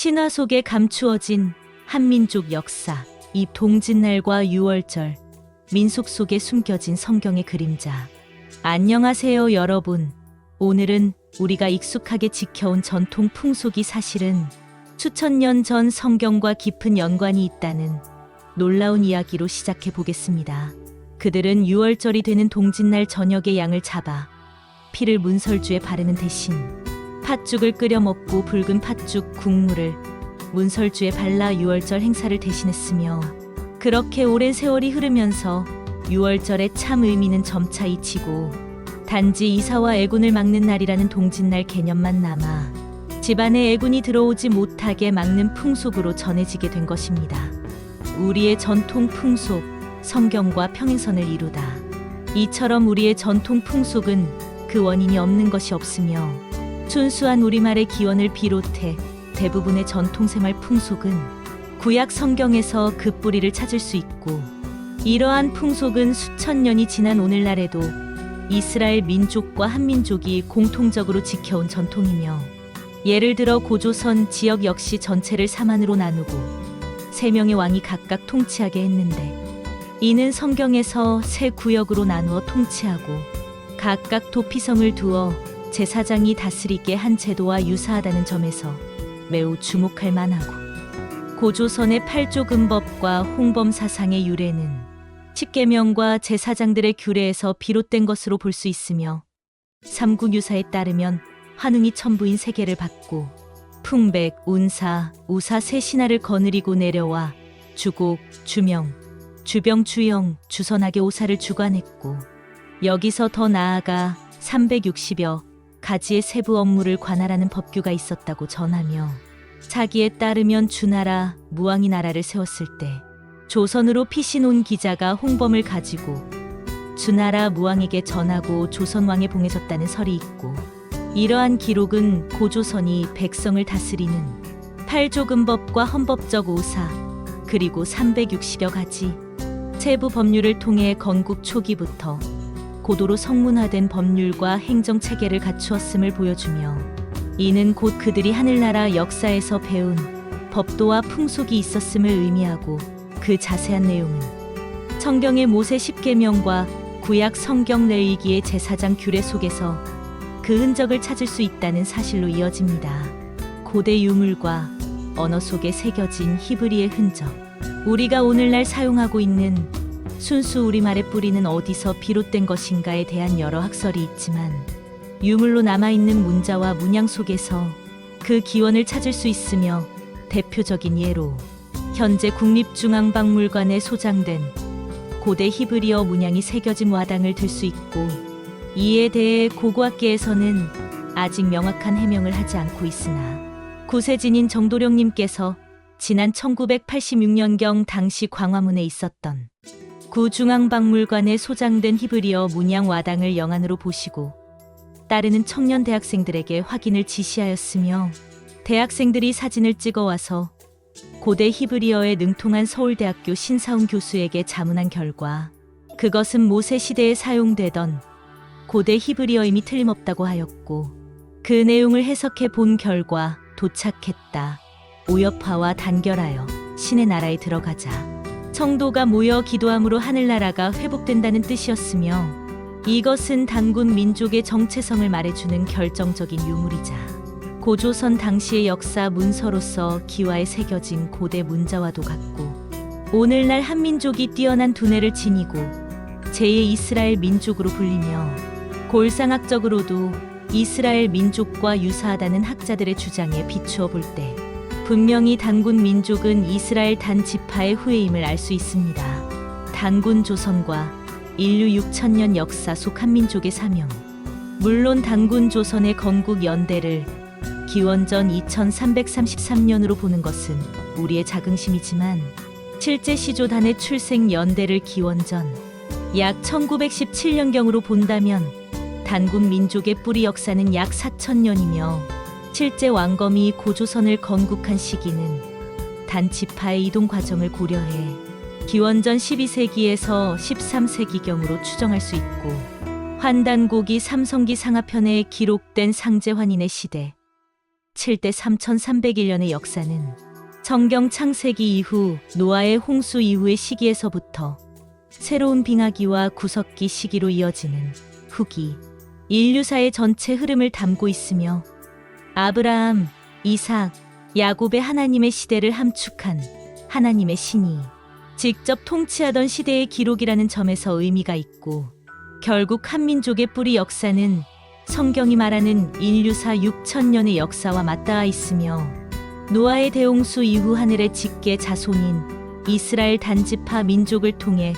신화 속에 감추어진 한민족 역사, 이 동짓날과 유월절, 민속 속에 숨겨진 성경의 그림자. 안녕하세요, 여러분. 오늘은 우리가 익숙하게 지켜온 전통 풍속이 사실은 수천 년 전 성경과 깊은 연관이 있다는 놀라운 이야기로 시작해 보겠습니다. 그들은 유월절이 되는 동짓날 저녁에 양을 잡아 피를 문설주에 바르는 대신 팥죽을 끓여 먹고 붉은 팥죽 국물을 문설주에 발라 유월절 행사를 대신했으며, 그렇게 오랜 세월이 흐르면서 유월절의 참 의미는 점차 잊히고 단지 이사와 애군을 막는 날이라는 동짓날 개념만 남아 집안에 애군이 들어오지 못하게 막는 풍속으로 전해지게 된 것입니다. 우리의 전통 풍속, 성경과 평행선을 이루다. 이처럼 우리의 전통 풍속은 그 원인이 없는 것이 없으며, 순수한 우리말의 기원을 비롯해 대부분의 전통생활 풍속은 구약 성경에서 그 뿌리를 찾을 수 있고, 이러한 풍속은 수천 년이 지난 오늘날에도 이스라엘 민족과 한민족이 공통적으로 지켜온 전통이며, 예를 들어 고조선 지역 역시 전체를 4만으로 나누고 3명의 왕이 각각 통치하게 했는데, 이는 성경에서 3구역으로 나누어 통치하고 각각 도피성을 두어 제사장이 다스리게 한 제도와 유사하다는 점에서 매우 주목할 만하고, 고조선의 8조금법과 홍범 사상의 유래는 십계명과 제사장들의 규례에서 비롯된 것으로 볼 수 있으며, 삼국유사에 따르면 환웅이 천부인 세계를 받고 풍백, 운사, 우사 세 신하를 거느리고 내려와 주곡, 주명, 주병, 주영, 주선하게 오사를 주관했고, 여기서 더 나아가 360여 가지의 세부 업무를 관할하는 법규가 있었다고 전하며, 차기에 따르면 주나라, 무왕이 나라를 세웠을 때 조선으로 피신 온 기자가 홍범을 가지고 주나라 무왕에게 전하고 조선왕에 봉해졌다는 설이 있고, 이러한 기록은 고조선이 백성을 다스리는 8조금법과 헌법적 오사, 그리고 360여 가지 세부 법률을 통해 건국 초기부터 고도로 성문화된 법률과 행정체계를 갖추었음을 보여주며, 이는 곧 그들이 하늘나라 역사에서 배운 법도와 풍속이 있었음을 의미하고, 그 자세한 내용은 성경의 모세 십계명과 구약 성경 레위기의 제사장 규례 속에서 그 흔적을 찾을 수 있다는 사실로 이어집니다. 고대 유물과 언어 속에 새겨진 히브리의 흔적, 우리가 오늘날 사용하고 있는 순수 우리말의 뿌리는 어디서 비롯된 것인가에 대한 여러 학설이 있지만, 유물로 남아있는 문자와 문양 속에서 그 기원을 찾을 수 있으며, 대표적인 예로 현재 국립중앙박물관에 소장된 고대 히브리어 문양이 새겨진 와당을 들 수 있고, 이에 대해 고고학계에서는 아직 명확한 해명을 하지 않고 있으나, 구세진인 정도령님께서 지난 1986년경 당시 광화문에 있었던 구중앙박물관에 소장된 히브리어 문양 와당을 영안으로 보시고 따르는 청년 대학생들에게 확인을 지시하였으며, 대학생들이 사진을 찍어와서 고대 히브리어에 능통한 서울대학교 신사훈 교수에게 자문한 결과, 그것은 모세 시대에 사용되던 고대 히브리어임이 틀림없다고 하였고, 그 내용을 해석해 본 결과 도착했다. 오여파와 단결하여 신의 나라에 들어가자 성도가 모여 기도함으로 하늘나라가 회복된다는 뜻이었으며, 이것은 단군 민족의 정체성을 말해주는 결정적인 유물이자 고조선 당시의 역사 문서로서 기와에 새겨진 고대 문자와도 같고, 오늘날 한민족이 뛰어난 두뇌를 지니고 제2의 이스라엘 민족으로 불리며, 골상학적으로도 이스라엘 민족과 유사하다는 학자들의 주장에 비추어 볼 때 분명히 단군 민족은 이스라엘 단 지파의 후예임을 알 수 있습니다. 단군 조선과 인류 6천년 역사 속 한민족의 사명, 물론 단군 조선의 건국 연대를 기원전 2333년으로 보는 것은 우리의 자긍심이지만, 실제 시조단의 출생 연대를 기원전 약 1917년경으로 본다면 단군 민족의 뿌리 역사는 약 4000년이며, 실제 왕검이 고조선을 건국한 시기는 단지파의 이동 과정을 고려해 기원전 12세기에서 13세기경으로 추정할 수 있고, 환단고기 삼성기 상하편에 기록된 상제환인의 시대, 7대 3301년의 역사는 성경 창세기 이후 노아의 홍수 이후의 시기에서부터 새로운 빙하기와 구석기 시기로 이어지는 후기, 인류사의 전체 흐름을 담고 있으며 아브라함, 이삭, 야곱의 하나님의 시대를 함축한 하나님의 신이 직접 통치하던 시대의 기록이라는 점에서 의미가 있고, 결국 한민족의 뿌리 역사는 성경이 말하는 인류사 6천년의 역사와 맞닿아 있으며, 노아의 대홍수 이후 하늘의 직계 자손인 이스라엘 단지파 민족을 통해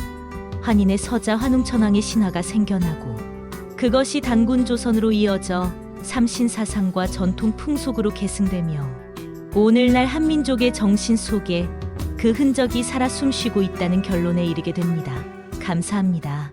환인의 서자 환웅천왕의 신화가 생겨나고, 그것이 단군 조선으로 이어져 삼신사상과 전통 풍속으로 계승되며 오늘날 한민족의 정신 속에 그 흔적이 살아 숨쉬고 있다는 결론에 이르게 됩니다. 감사합니다.